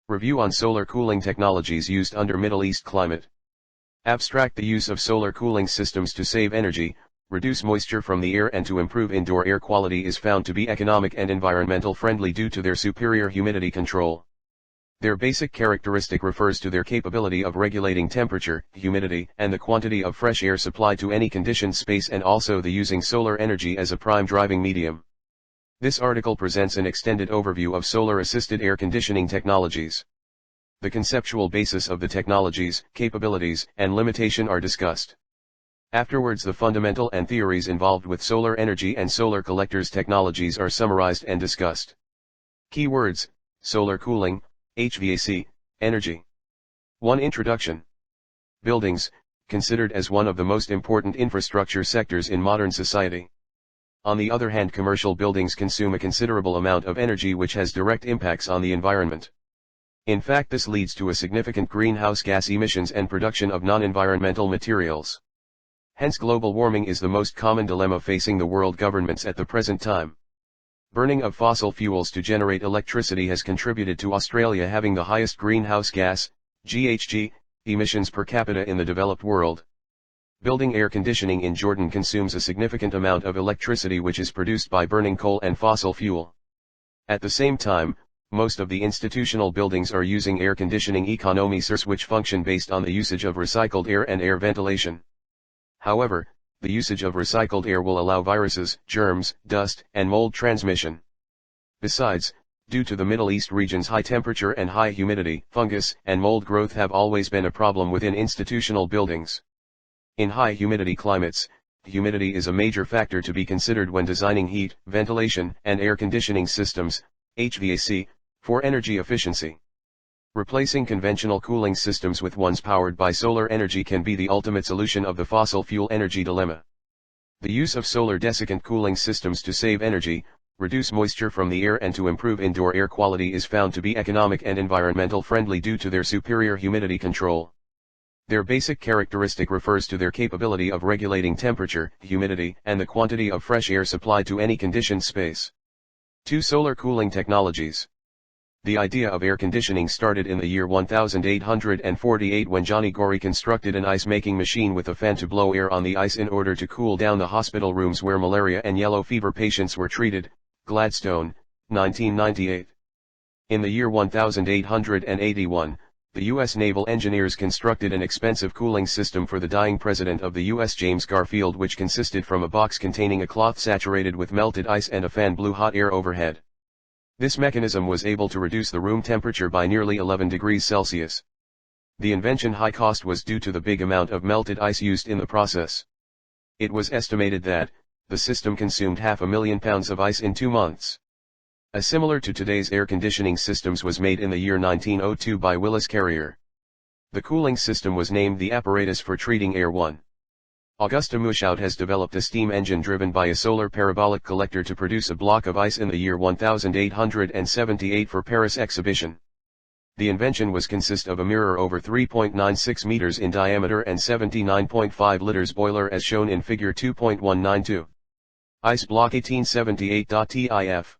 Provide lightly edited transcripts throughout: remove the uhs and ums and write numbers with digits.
Review on solar cooling technologies used under Middle East climate. Abstract: the use of solar cooling systems to save energy, reduce moisture from the air and to improve indoor air quality is found to be economic and environmental friendly due to their superior humidity control. Their basic characteristic refers to their capability of regulating temperature, humidity, and the quantity of fresh air supplied to any conditioned space, and also the using solar energy as a prime driving medium. This article presents an extended overview of solar-assisted air conditioning technologies. The conceptual basis of the technologies, capabilities, and limitation are discussed. Afterwards, the fundamental and theories involved with solar energy and solar collectors technologies are summarized and discussed. Keywords: solar cooling, HVAC, energy. 1. Introduction. Buildings, considered as one of the most important infrastructure sectors in modern society. On the other hand, commercial buildings consume a considerable amount of energy which has direct impacts on the environment. In fact, this leads to a significant greenhouse gas emissions and production of non-environmental materials. Hence, global warming is the most common dilemma facing the world governments at the present time. Burning of fossil fuels to generate electricity has contributed to Australia having the highest greenhouse gas, GHG, emissions per capita in the developed world. Building air conditioning in Jordan consumes a significant amount of electricity which is produced by burning coal and fossil fuel. At the same time, most of the institutional buildings are using air conditioning economy-source which function based on the usage of recycled air and air ventilation. However, the usage of recycled air will allow viruses, germs, dust, and mold transmission. Besides, due to the Middle East region's high temperature and high humidity, fungus and mold growth have always been a problem within institutional buildings. In high humidity climates, humidity is a major factor to be considered when designing heat, ventilation, and air conditioning systems, HVAC, for energy efficiency. Replacing conventional cooling systems with ones powered by solar energy can be the ultimate solution of the fossil fuel energy dilemma. The use of solar desiccant cooling systems to save energy, reduce moisture from the air and to improve indoor air quality is found to be economic and environmental friendly due to their superior humidity control. Their basic characteristic refers to their capability of regulating temperature, humidity, and the quantity of fresh air supplied to any conditioned space. 2. Solar cooling technologies. The idea of air conditioning started in the year 1848 when Johnny Gorrie constructed an ice-making machine with a fan to blow air on the ice in order to cool down the hospital rooms where malaria and yellow fever patients were treated. Gladstone, 1998. In the year 1881, the U.S. naval engineers constructed an expensive cooling system for the dying President of the U.S. James Garfield, which consisted from a box containing a cloth saturated with melted ice and a fan blew hot air overhead. This mechanism was able to reduce the room temperature by nearly 11 degrees Celsius. The invention's high cost was due to the big amount of melted ice used in the process. It was estimated that the system consumed 500,000 pounds of ice in 2 months. A similar to today's air conditioning systems was made in the year 1902 by Willis Carrier. The cooling system was named the apparatus for treating air. 1. Augusta Mushout has developed a steam engine driven by a solar parabolic collector to produce a block of ice in the year 1878 for Paris exhibition. The invention was consist of a mirror over 3.96 meters in diameter and 79.5 liters boiler as shown in figure 2.192. Ice block 1878.tif.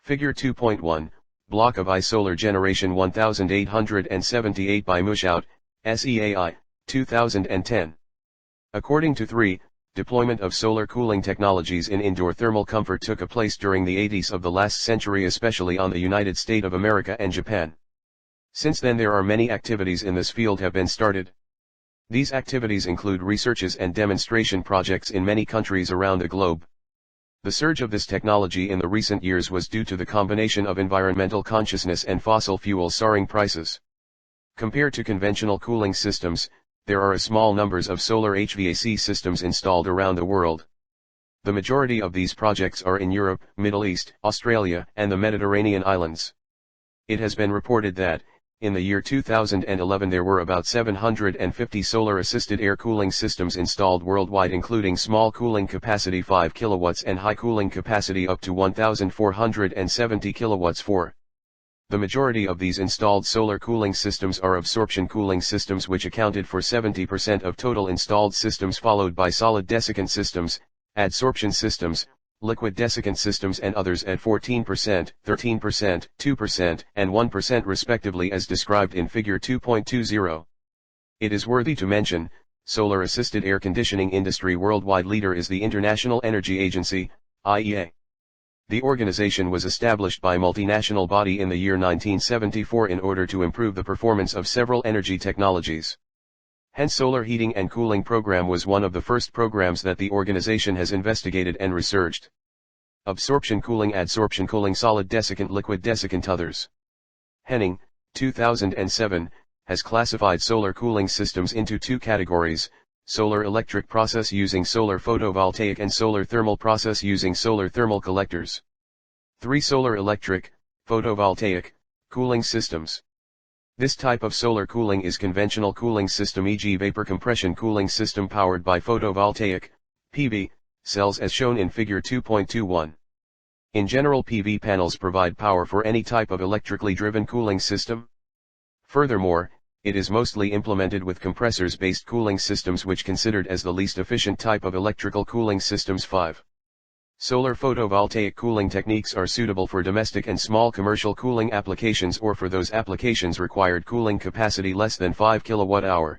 Figure 2.1, block of ice solar generation 1878 by Mushout, SEAI, 2010. According to 3, deployment of solar cooling technologies in indoor thermal comfort took place during the 80s of the last century, especially on the United States of America and Japan. Since then there are many activities in this field have been started. These activities include researches and demonstration projects in many countries around the globe. The surge of this technology in the recent years was due to the combination of environmental consciousness and fossil fuel soaring prices. Compared to conventional cooling systems, there are a small numbers of solar HVAC systems installed around the world. The majority of these projects are in Europe, Middle East, Australia, and the Mediterranean islands. It has been reported that, in the year 2011 there were about 750 solar-assisted air cooling systems installed worldwide, including small cooling capacity 5 kilowatts and high cooling capacity up to 1,470 kilowatts. 4. The majority of these installed solar cooling systems are absorption cooling systems, which accounted for 70% of total installed systems, followed by solid desiccant systems, adsorption systems, liquid desiccant systems and others at 14%, 13%, 2%, and 1% respectively as described in Figure 2.20. It is worthy to mention, solar-assisted air conditioning industry worldwide leader is the International Energy Agency, IEA. The organization was established by multinational body in the year 1974 in order to improve the performance of several energy technologies. Hence solar heating and cooling program was one of the first programs that the organization has investigated and researched. Absorption cooling, adsorption cooling, solid desiccant, liquid desiccant, others. Henning, 2007, has classified solar cooling systems into two categories: solar electric process using solar photovoltaic and solar thermal process using solar thermal collectors. 3. Solar electric, photovoltaic, cooling systems. This type of solar cooling is conventional cooling system, e.g. vapor compression cooling system powered by photovoltaic, PV, cells as shown in Figure 2.21. In general, PV panels provide power for any type of electrically driven cooling system. Furthermore, it is mostly implemented with compressors-based cooling systems, which considered as the least efficient type of electrical cooling systems. 5. Solar photovoltaic cooling techniques are suitable for domestic and small commercial cooling applications, or for those applications required cooling capacity less than 5 kWh.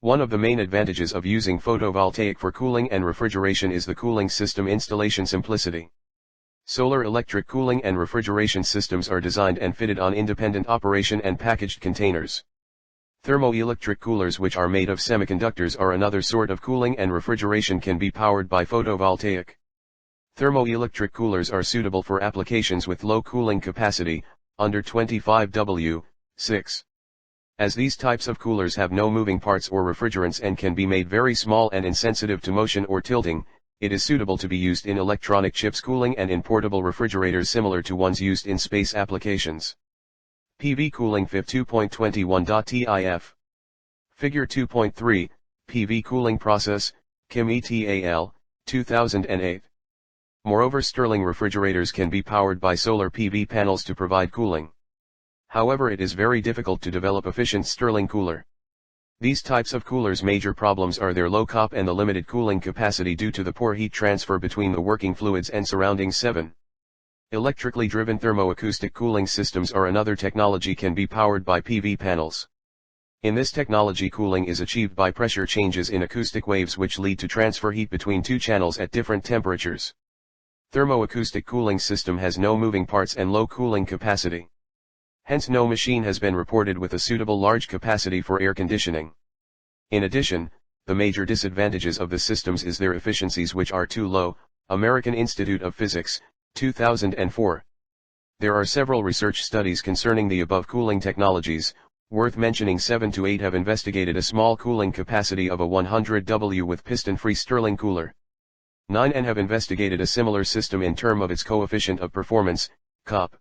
One of the main advantages of using photovoltaic for cooling and refrigeration is the cooling system installation simplicity. Solar electric cooling and refrigeration systems are designed and fitted on independent operation and packaged containers. Thermoelectric coolers, which are made of semiconductors, are another sort of cooling and refrigeration, can be powered by photovoltaic. Thermoelectric coolers are suitable for applications with low cooling capacity, under 25 W, 6. As these types of coolers have no moving parts or refrigerants and can be made very small and insensitive to motion or tilting, it is suitable to be used in electronic chips cooling and in portable refrigerators similar to ones used in space applications. PV cooling. FIV 2.21.tif. Figure 2.3, PV cooling process, Kim et al., 2008. Moreover, Stirling refrigerators can be powered by solar PV panels to provide cooling. However, it is very difficult to develop efficient Stirling cooler. These types of coolers' major problems are their low COP and the limited cooling capacity due to the poor heat transfer between the working fluids and surroundings. 7. Electrically driven thermoacoustic cooling systems are another technology, can be powered by PV panels. In this technology, cooling is achieved by pressure changes in acoustic waves which lead to transfer heat between two channels at different temperatures. Thermoacoustic cooling system has no moving parts and low cooling capacity. Hence no machine has been reported with a suitable large capacity for air conditioning. In addition, the major disadvantages of the systems is their efficiencies, which are too low. American Institute of Physics, 2004. There are several research studies concerning the above cooling technologies. Worth mentioning, 7 to 8 have investigated a small cooling capacity of a 100 W with piston-free Stirling cooler. 9 and have investigated a similar system in term of its coefficient of performance, COP.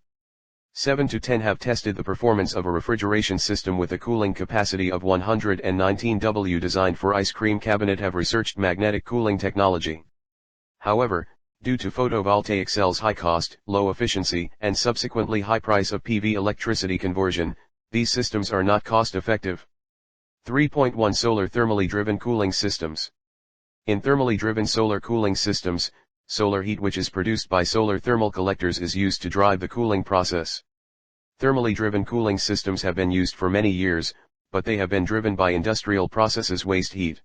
7 to 10 have tested the performance of a refrigeration system with a cooling capacity of 119 W designed for ice cream cabinet, have researched magnetic cooling technology. However, due to photovoltaic cells' high cost, low efficiency, and subsequently high price of PV electricity conversion, these systems are not cost-effective. 3.1 Solar thermally driven cooling systems. In thermally driven solar cooling systems, solar heat which is produced by solar thermal collectors is used to drive the cooling process. Thermally driven cooling systems have been used for many years, but they have been driven by industrial processes, waste heat.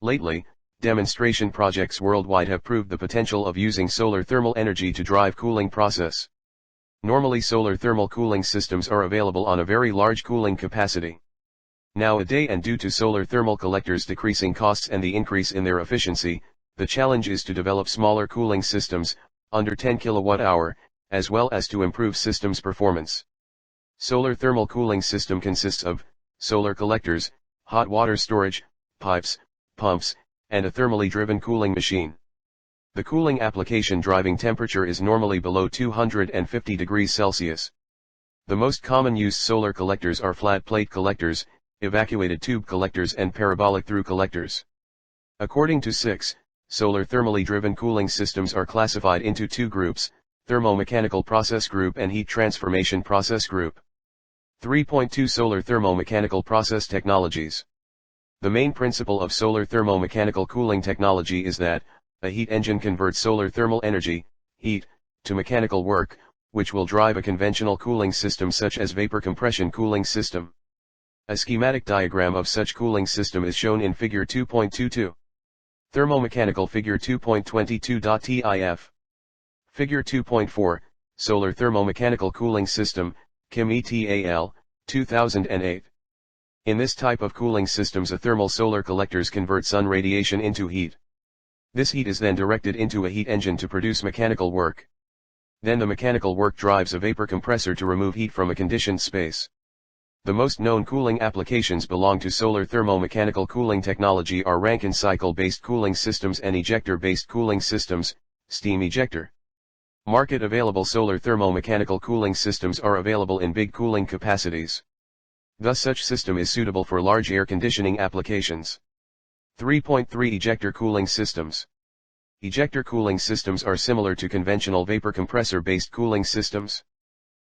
Lately, demonstration projects worldwide have proved the potential of using solar thermal energy to drive cooling process. Normally, solar thermal cooling systems are available on a very large cooling capacity. Nowadays, and due to solar thermal collectors decreasing costs and the increase in their efficiency, the challenge is to develop smaller cooling systems, under 10 kWh, as well as to improve systems performance. Solar thermal cooling system consists of solar collectors, hot water storage, pipes, pumps, and a thermally driven cooling machine. The cooling application driving temperature is normally below 250 degrees Celsius. The most common used solar collectors are flat plate collectors, evacuated tube collectors, and parabolic through collectors. According to 6, solar thermally driven cooling systems are classified into two groups: Thermo-Mechanical process group and heat transformation process group. 3.2 Solar thermo-mechanical process technologies. The main principle of solar thermo-mechanical cooling technology is that, A heat engine converts solar thermal energy, heat, to mechanical work, which will drive a conventional cooling system such as vapor compression cooling system. A schematic diagram of such cooling system is shown in Figure 2.22. Thermo-Mechanical Figure 2.22.tif. Figure 2.4, Solar Thermo-Mechanical Cooling System, Kim et 2008. In this type of cooling systems, a thermal solar collectors convert sun radiation into heat. This heat is then directed into a heat engine to produce mechanical work. Then the mechanical work drives a vapor compressor to remove heat from a conditioned space. The most known cooling applications belong to solar thermo-mechanical cooling technology are Rankine cycle-based cooling systems and ejector-based cooling systems, steam ejector. Market available solar thermo-mechanical cooling systems are available in big cooling capacities. Thus such system is suitable for large air conditioning applications. 3.3 Ejector cooling systems. Ejector cooling systems are similar to conventional vapor compressor-based cooling systems.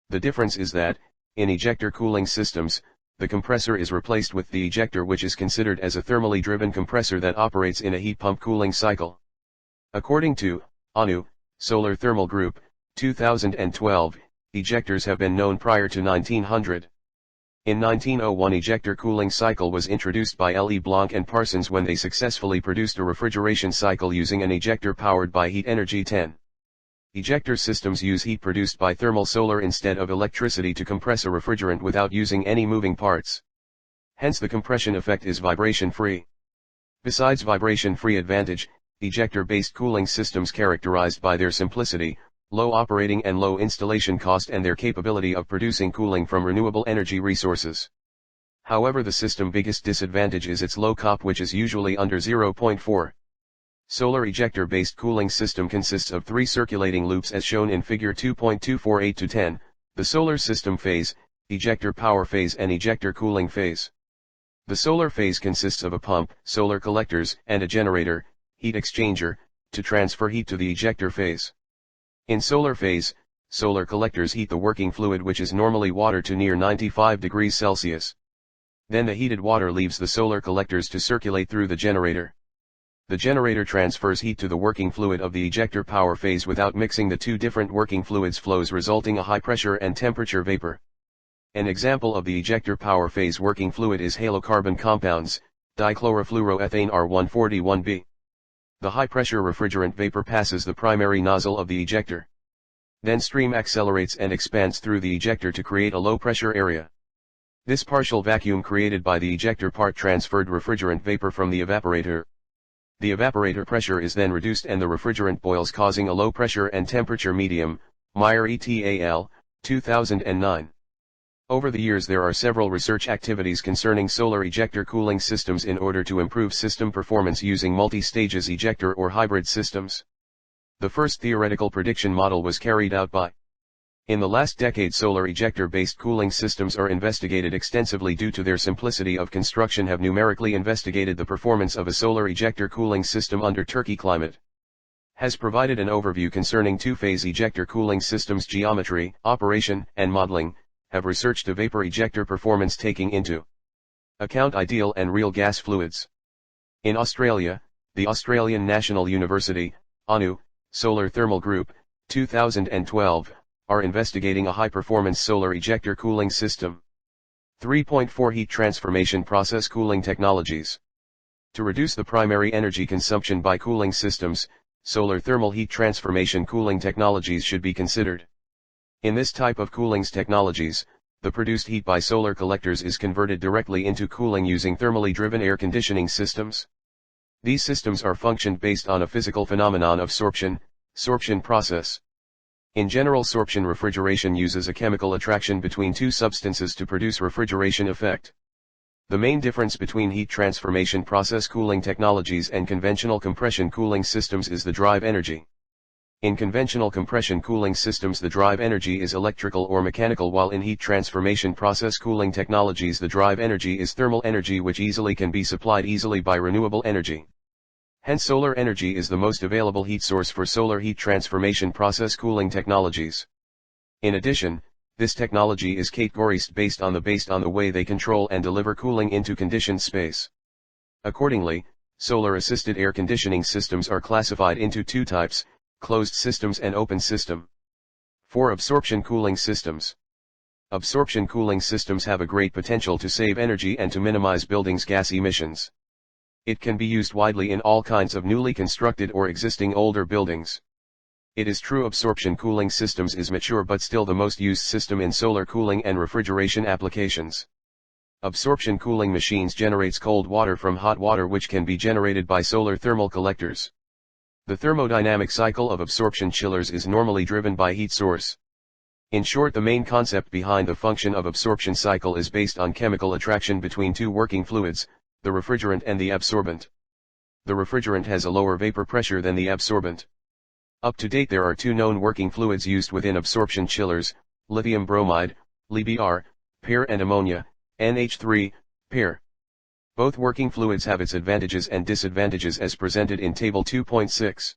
The difference is that, in ejector cooling systems, the compressor is replaced with the ejector, which is considered as a thermally driven compressor that operates in a heat pump cooling cycle. According to ANU, Solar Thermal Group, 2012, ejectors have been known prior to 1900. In 1901 ejector cooling cycle was introduced by L. E. Blanc and Parsons when they successfully produced a refrigeration cycle using an ejector powered by heat energy 10. Ejector systems use heat produced by thermal solar instead of electricity to compress a refrigerant without using any moving parts. Hence the compression effect is vibration-free. Besides vibration-free advantage, ejector-based cooling systems characterized by their simplicity, low operating and low installation cost and their capability of producing cooling from renewable energy resources. However, the system's biggest disadvantage is its low COP, which is usually under 0.4. Solar ejector-based cooling system consists of 3 circulating loops as shown in Figure 2.248-10, the solar system phase, ejector power phase and ejector cooling phase. The solar phase consists of a pump, solar collectors, and a generator, heat exchanger, to transfer heat to the ejector phase. In solar phase, solar collectors heat the working fluid, which is normally water, to near 95 degrees Celsius. Then the heated water leaves the solar collectors to circulate through the generator. The generator transfers heat to the working fluid of the ejector power phase without mixing the two different working fluids flows, resulting a high pressure and temperature vapor. An example of the ejector power phase working fluid is halocarbon compounds, dichlorofluoroethane R141b. The high-pressure refrigerant vapor passes the primary nozzle of the ejector. Then stream accelerates and expands through the ejector to create a low-pressure area. This partial vacuum created by the ejector part transferred refrigerant vapor from the evaporator. The evaporator pressure is then reduced and the refrigerant boils, causing a low pressure and temperature medium, Meyer et al., 2009. Over the years there are several research activities concerning solar ejector cooling systems in order to improve system performance using multi-stages ejector or hybrid systems. The first theoretical prediction model was carried out by. In the last decade, solar ejector-based cooling systems are investigated extensively due to their simplicity of construction. Have numerically investigated the performance of a solar ejector cooling system under Turkey climate. Has provided an overview concerning two-phase ejector cooling systems geometry, operation, and modeling. Have researched a vapor ejector performance taking into account ideal and real gas fluids. In Australia, the Australian National University, ANU, Solar Thermal Group, 2012, are investigating a high-performance solar ejector cooling system. 3.4 Heat transformation process cooling technologies. To reduce the primary energy consumption by cooling systems, solar thermal heat transformation cooling technologies should be considered. In this type of cooling's technologies, the produced heat by solar collectors is converted directly into cooling using thermally driven air conditioning systems. These systems are functioned based on a physical phenomenon of sorption process. In general, sorption refrigeration uses a chemical attraction between two substances to produce refrigeration effect. The main difference between heat transformation process cooling technologies and conventional compression cooling systems is the drive energy. In conventional compression cooling systems, the drive energy is electrical or mechanical, while in heat transformation process cooling technologies the drive energy is thermal energy, which easily can be supplied easily by renewable energy. Hence solar energy is the most available heat source for solar heat transformation process cooling technologies. In addition, this technology is categorized based on the way they control and deliver cooling into conditioned space. Accordingly, Solar-assisted air conditioning systems are classified into two types, closed systems and open system. 4. Absorption cooling systems. Absorption cooling systems have a great potential to save energy and to minimize buildings' gas emissions. It can be used widely in all kinds of newly constructed or existing older buildings. It is true absorption cooling systems is mature but still the most used system in solar cooling and refrigeration applications. Absorption cooling machines generates cold water from hot water which can be generated by solar thermal collectors. The thermodynamic cycle of absorption chillers is normally driven by heat source. In short, the main concept behind the function of absorption cycle is based on chemical attraction between two working fluids, the refrigerant and the absorbent. The refrigerant has a lower vapor pressure than the absorbent. Up to date there are two known working fluids used within absorption chillers, lithium bromide, LiBr, pair and ammonia, NH3, pair. Both working fluids have its advantages and disadvantages as presented in Table 2.6.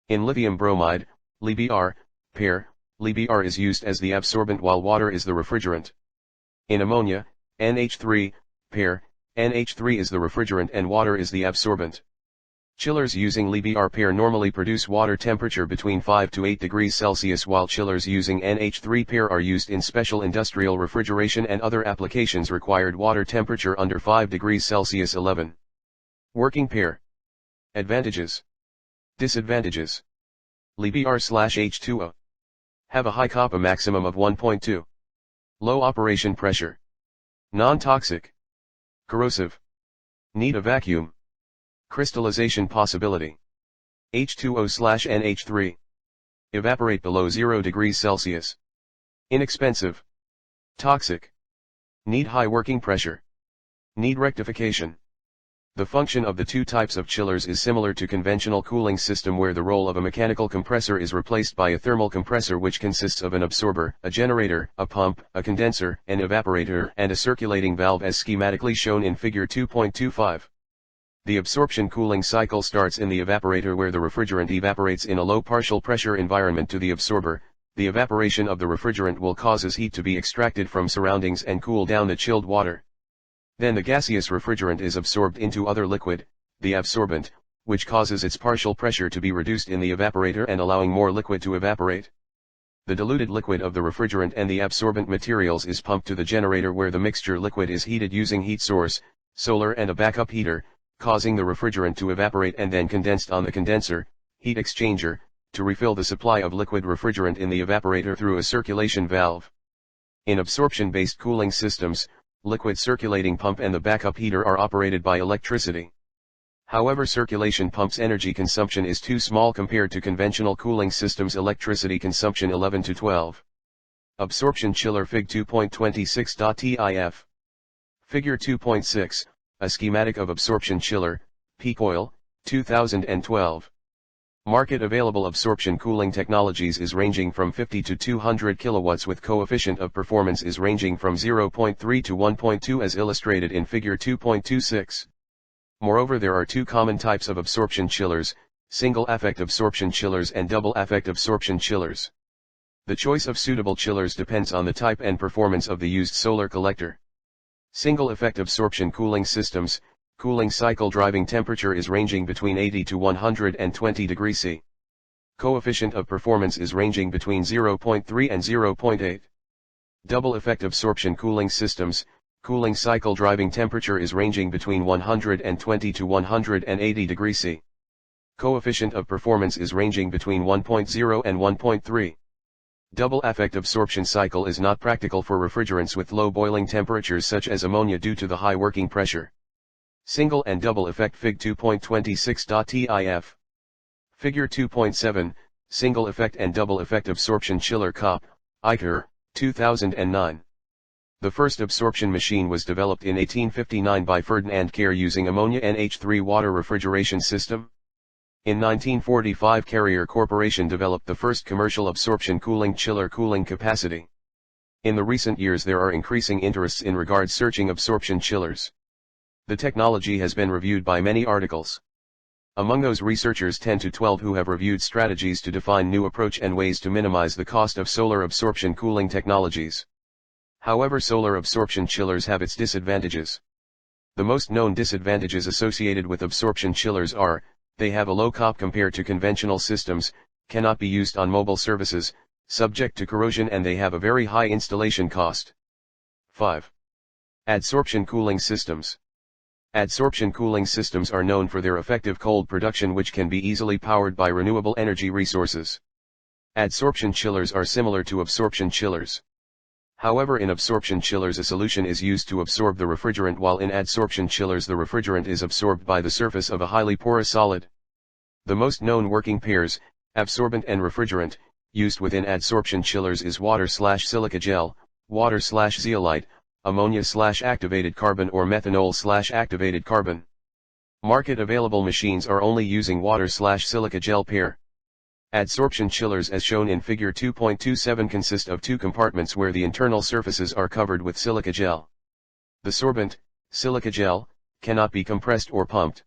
In lithium bromide, LiBr, pair, LiBr is used as the absorbent while water is the refrigerant. In ammonia, NH3, pair, NH3 is the refrigerant and water is the absorbent. Chillers using LiBr pair normally produce water temperature between 5 to 8 degrees Celsius while chillers using NH3 pair are used in special industrial refrigeration and other applications required water temperature under 5 degrees Celsius. 11. Working pair. Advantages. Disadvantages. LiBr/H2O. Have a high kappa maximum of 1.2. Low operation pressure. Non-toxic. Corrosive. Need a vacuum. Crystallization possibility. H2O/NH3. Evaporate below 0 degrees Celsius. Inexpensive. Toxic. Need high working pressure. Need rectification. The function of the two types of chillers is similar to conventional cooling system where the role of a mechanical compressor is replaced by a thermal compressor which consists of an absorber, a generator, a pump, a condenser, an evaporator and a circulating valve as schematically shown in Figure 2.25. The absorption cooling cycle starts in the evaporator where the refrigerant evaporates in a low partial pressure environment to the absorber. The evaporation of the refrigerant will cause heat to be extracted from surroundings and cool down the chilled water. Then the gaseous refrigerant is absorbed into other liquid, the absorbent, which causes its partial pressure to be reduced in the evaporator and allowing more liquid to evaporate. The diluted liquid of the refrigerant and the absorbent materials is pumped to the generator where the mixture liquid is heated using heat source, solar and a backup heater, causing the refrigerant to evaporate and then condensed on the condenser, heat exchanger, to refill the supply of liquid refrigerant in the evaporator through a circulation valve. In absorption-based cooling systems, liquid circulating pump and the backup heater are operated by electricity. However, circulation pump's energy consumption is too small compared to conventional cooling systems' electricity consumption. 11 to 12. Absorption chiller Fig 2.26.tif. Figure 2.6. A schematic of absorption chiller, peak oil, 2012. Market available absorption cooling technologies is ranging from 50 to 200 kilowatts with coefficient of performance is ranging from 0.3 to 1.2 as illustrated in Figure 2.26. Moreover, there are two common types of absorption chillers, single effect absorption chillers and double effect absorption chillers. The choice of suitable chillers depends on the type and performance of the used solar collector. Single effect absorption cooling systems, cooling cycle driving temperature is ranging between 80 to 120 degrees C. Coefficient of performance is ranging between 0.3 and 0.8. Double effect absorption cooling systems, cooling cycle driving temperature is ranging between 120 to 180 degrees C. Coefficient of performance is ranging between 1.0 and 1.3. Double effect absorption cycle is not practical for refrigerants with low boiling temperatures such as ammonia due to the high working pressure. Single and double effect Fig 2.26.tif. Figure 2.7, Single effect and double effect absorption chiller COP, IJERT, 2009. The first absorption machine was developed in 1859 by Ferdinand Care using ammonia NH3 water refrigeration system. In 1945 Carrier Corporation developed the first commercial absorption cooling chiller cooling capacity. In the recent years there are increasing interests in regards searching absorption chillers. The technology has been reviewed by many articles. Among those researchers 10 to 12 who have reviewed strategies to define new approach and ways to minimize the cost of solar absorption cooling technologies. However, solar absorption chillers have its disadvantages. The most known disadvantages associated with absorption chillers are, they have a low COP compared to conventional systems, cannot be used on mobile services, subject to corrosion, and they have a very high installation cost. 5. Adsorption cooling systems. Adsorption cooling systems are known for their effective cold production, which can be easily powered by renewable energy resources. Adsorption chillers are similar to absorption chillers. However, in absorption chillers a solution is used to absorb the refrigerant, while in adsorption chillers the refrigerant is absorbed by the surface of a highly porous solid. The most known working pairs, absorbent and refrigerant, used within adsorption chillers is water/silica gel, water/zeolite, ammonia/activated carbon, or methanol/activated carbon. Market available machines are only using water/silica gel pair. Adsorption chillers as shown in figure 2.27 consist of two compartments where the internal surfaces are covered with silica gel. The sorbent, silica gel, cannot be compressed or pumped.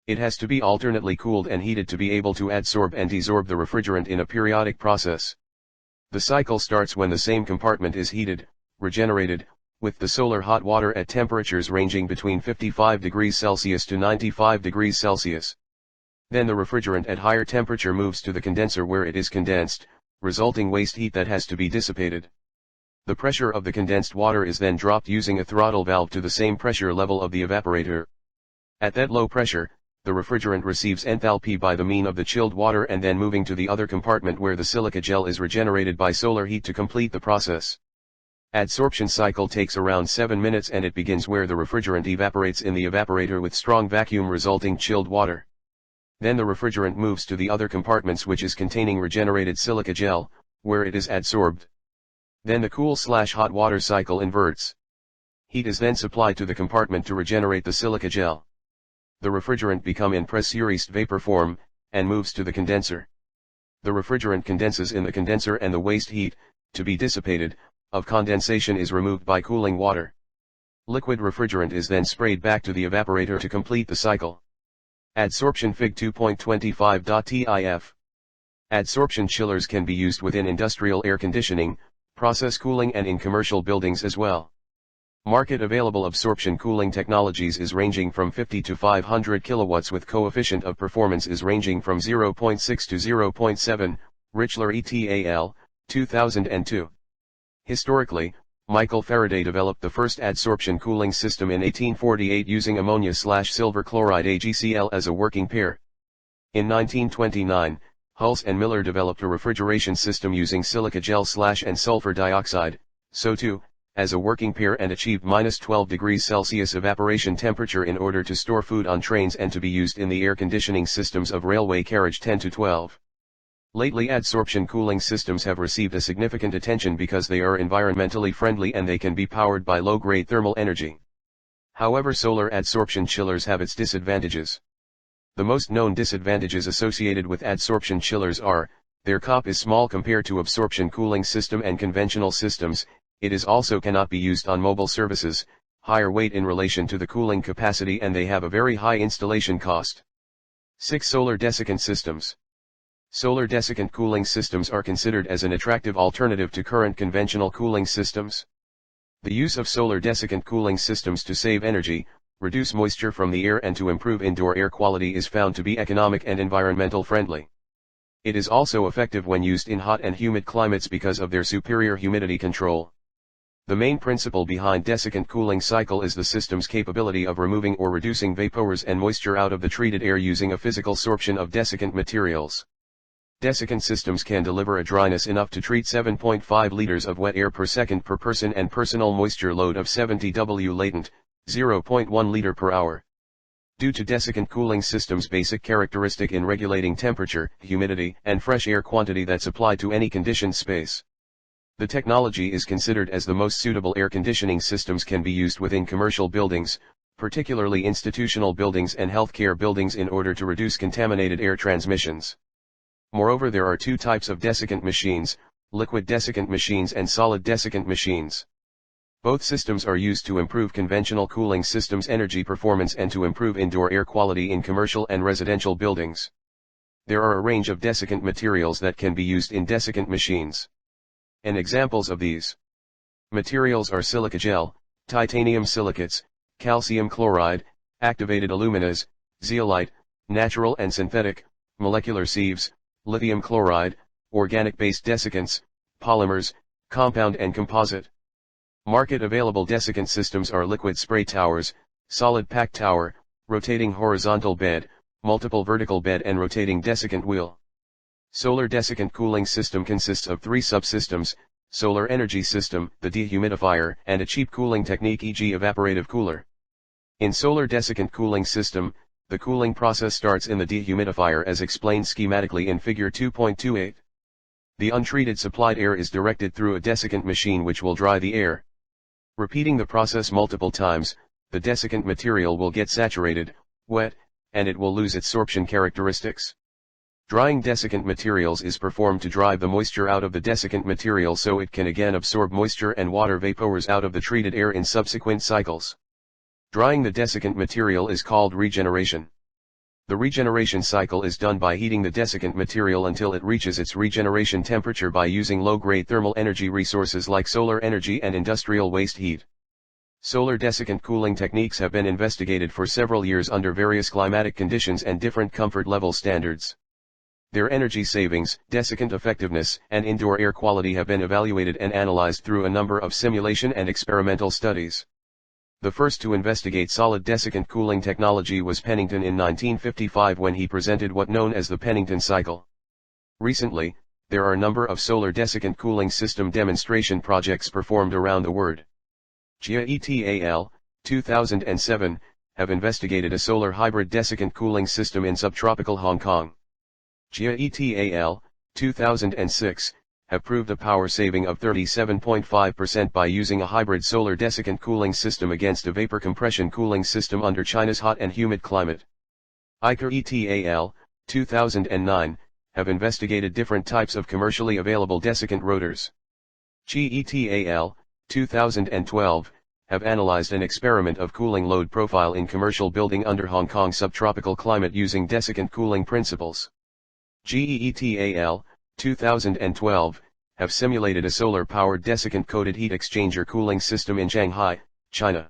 It has to be alternately cooled and heated to be able to adsorb and desorb the refrigerant in a periodic process. The cycle starts when the same compartment is heated, regenerated, with the solar hot water at temperatures ranging between 55 degrees Celsius to 95 degrees Celsius. Then the refrigerant at higher temperature moves to the condenser where it is condensed, resulting waste heat that has to be dissipated. The pressure of the condensed water is then dropped using a throttle valve to the same pressure level of the evaporator. At that low pressure, the refrigerant receives enthalpy by the mean of the chilled water and then moving to the other compartment where the silica gel is regenerated by solar heat to complete the process. Adsorption cycle takes around 7 minutes and it begins where the refrigerant evaporates in the evaporator with strong vacuum resulting chilled water. Then the refrigerant moves to the other compartments which is containing regenerated silica gel, where it is adsorbed. Then the cool/hot water cycle inverts. Heat is then supplied to the compartment to regenerate the silica gel. The refrigerant becomes in pressurized vapor form, and moves to the condenser. The refrigerant condenses in the condenser and the waste heat, to be dissipated, of condensation is removed by cooling water. Liquid refrigerant is then sprayed back to the evaporator to complete the cycle. Adsorption Fig 2.25.tif. Adsorption chillers can be used within industrial air conditioning, process cooling and in commercial buildings as well. Market available absorption cooling technologies is ranging from 50 to 500 kilowatts with coefficient of performance is ranging from 0.6 to 0.7, Richler et al., 2002. Historically, Michael Faraday developed the first adsorption cooling system in 1848 using ammonia/silver chloride AgCl as a working pair. In 1929, Hulse and Miller developed a refrigeration system using silica gel/and sulfur dioxide, SO2, as a working pair and achieved -12 degrees Celsius evaporation temperature in order to store food on trains and to be used in the air conditioning systems of railway carriage 10 to 12. Lately adsorption cooling systems have received a significant attention because they are environmentally friendly and they can be powered by low-grade thermal energy. However, solar adsorption chillers have its disadvantages. The most known disadvantages associated with adsorption chillers are, their COP is small compared to absorption cooling system and conventional systems, it is also cannot be used on mobile services, higher weight in relation to the cooling capacity, and they have a very high installation cost. 6. Solar desiccant systems. Solar desiccant cooling systems are considered as an attractive alternative to current conventional cooling systems. The use of solar desiccant cooling systems to save energy, reduce moisture from the air and to improve indoor air quality is found to be economic and environmental friendly. It is also effective when used in hot and humid climates because of their superior humidity control. The main principle behind desiccant cooling cycle is the system's capability of removing or reducing vapors and moisture out of the treated air using a physical sorption of desiccant materials. Desiccant systems can deliver a dryness enough to treat 7.5 liters of wet air per second per person and personal moisture load of 70 W latent, 0.1 liter per hour. Due to desiccant cooling systems' basic characteristic in regulating temperature, humidity, and fresh air quantity that's applied to any conditioned space. The technology is considered as the most suitable air conditioning systems can be used within commercial buildings, particularly institutional buildings and healthcare buildings in order to reduce contaminated air transmissions. Moreover, there are two types of desiccant machines, liquid desiccant machines and solid desiccant machines. Both systems are used to improve conventional cooling systems' energy performance and to improve indoor air quality in commercial and residential buildings. There are a range of desiccant materials that can be used in desiccant machines. And examples of these materials are silica gel, titanium silicates, calcium chloride, activated aluminas, zeolite, natural and synthetic, molecular sieves, lithium chloride, organic-based desiccants, polymers, compound and composite. Market available desiccant systems are liquid spray towers, solid pack tower, rotating horizontal bed, multiple vertical bed and rotating desiccant wheel. Solar desiccant cooling system consists of 3 subsystems: solar energy system, the dehumidifier, and a cheap cooling technique, e.g. evaporative cooler. In solar desiccant cooling system, the cooling process starts in the dehumidifier as explained schematically in figure 2.28. The untreated supplied air is directed through a desiccant machine which will dry the air. Repeating the process multiple times, the desiccant material will get saturated, wet, and it will lose its sorption characteristics. Drying desiccant materials is performed to drive the moisture out of the desiccant material so it can again absorb moisture and water vapors out of the treated air in subsequent cycles. Drying the desiccant material is called regeneration. The regeneration cycle is done by heating the desiccant material until it reaches its regeneration temperature by using low-grade thermal energy resources like solar energy and industrial waste heat. Solar desiccant cooling techniques have been investigated for several years under various climatic conditions and different comfort level standards. Their energy savings, desiccant effectiveness, and indoor air quality have been evaluated and analyzed through a number of simulation and experimental studies. The first to investigate solid desiccant cooling technology was Pennington in 1955 when he presented what known as the Pennington cycle. Recently, there are a number of solar desiccant cooling system demonstration projects performed around the world. IJERT, 2007, have investigated a solar hybrid desiccant cooling system in subtropical Hong Kong. IJERT, 2006, have proved a power saving of 37.5% by using a hybrid solar desiccant cooling system against a vapor compression cooling system under China's hot and humid climate. IJERT, 2009, have investigated different types of commercially available desiccant rotors. IJERT, 2012, have analyzed an experiment of cooling load profile in commercial building under Hong Kong subtropical climate using desiccant cooling principles. IJERT, 2012, have simulated a solar-powered desiccant-coated heat exchanger cooling system in Shanghai, China.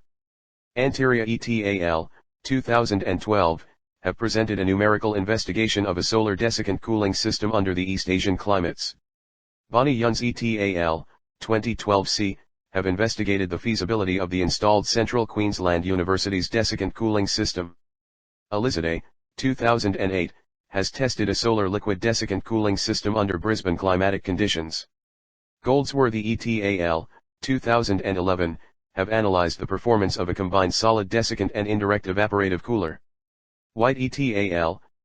IJERT, 2012, have presented a numerical investigation of a solar desiccant cooling system under the East Asian climates. Baniyounes et 2012c, have investigated the feasibility of the installed Central Queensland University's desiccant cooling system. Elizade, 2008, has tested a solar liquid desiccant cooling system under Brisbane climatic conditions. Goldsworthy et 2011, have analyzed the performance of a combined solid desiccant and indirect evaporative cooler. White et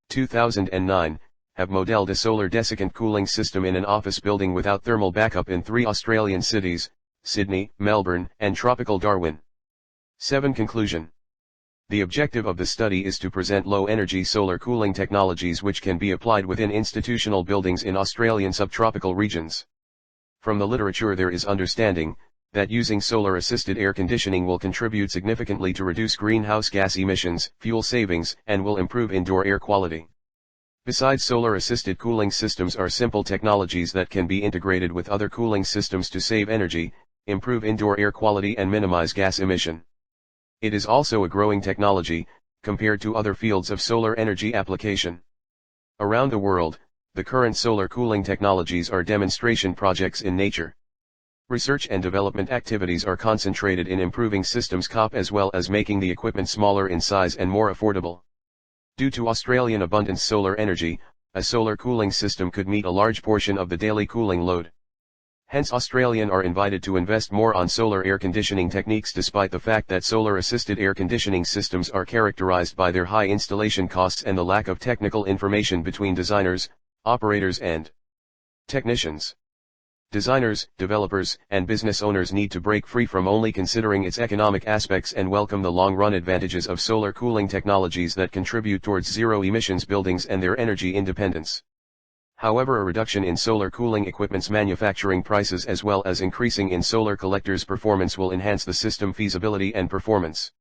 2009, have modeled a solar desiccant cooling system in an office building without thermal backup in 3 Australian cities, Sydney, Melbourne, and tropical Darwin. 7. Conclusion. The objective of the study is to present low-energy solar cooling technologies which can be applied within institutional buildings in Australian subtropical regions. From the literature there is understanding that using solar-assisted air conditioning will contribute significantly to reduce greenhouse gas emissions, fuel savings, and will improve indoor air quality. Besides, solar-assisted cooling systems are simple technologies that can be integrated with other cooling systems to save energy, improve indoor air quality and minimize gas emission. It is also a growing technology, compared to other fields of solar energy application. Around the world, the current solar cooling technologies are demonstration projects in nature. Research and development activities are concentrated in improving systems COP as well as making the equipment smaller in size and more affordable. Due to Australian abundant solar energy, a solar cooling system could meet a large portion of the daily cooling load. Hence Australians are invited to invest more on solar air conditioning techniques despite the fact that solar-assisted air conditioning systems are characterized by their high installation costs and the lack of technical information between designers, operators and technicians. Designers, developers, and business owners need to break free from only considering its economic aspects and welcome the long-run advantages of solar cooling technologies that contribute towards zero-emissions buildings and their energy independence. However, a reduction in solar cooling equipment's manufacturing prices as well as increasing in solar collectors' performance will enhance the system feasibility and performance.